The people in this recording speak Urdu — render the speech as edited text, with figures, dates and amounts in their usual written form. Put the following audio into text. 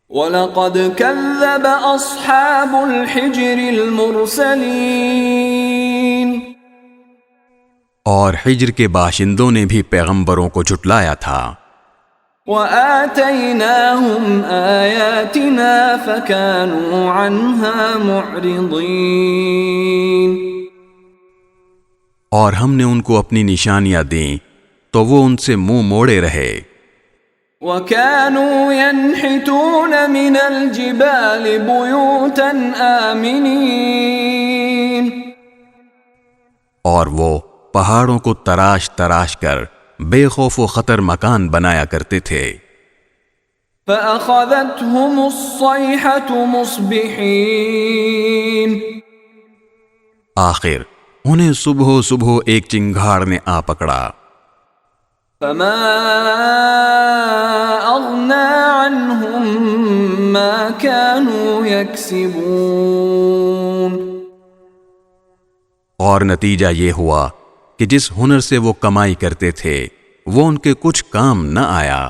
وَلَقَدْ كَذَّبَ أَصْحَابُ الْحِجْرِ الْمُرْسَلِينَ، اور حجر کے باشندوں نے بھی پیغمبروں کو جھٹلایا تھا۔ وَآتَيْنَاهُمْ آيَاتِنَا فَكَانُوا عَنْهَا مُعْرِضِينَ، اور ہم نے ان کو اپنی نشانیاں دیں تو وہ ان سے منہ موڑے رہے۔ وَكَانُوا يَنْحِتُونَ مِنَ الْجِبَالِ بُيُوتًا آمِنِينَ، اور وہ پہاڑوں کو تراش تراش کر بے خوف و خطر مکان بنایا کرتے تھے۔ فَأَخَذَتْهُمُ الصَّيْحَةُ مُصْبِحِينَ، آخر انہیں صبح صبح ایک چنگھاڑ نے آ پکڑا۔ فَمَا أَغْنَى عَنْهُمْ مَا كَانُوا يَكْسِبُونَ، اور نتیجہ یہ ہوا کہ جس ہنر سے وہ کمائی کرتے تھے وہ ان کے کچھ کام نہ آیا۔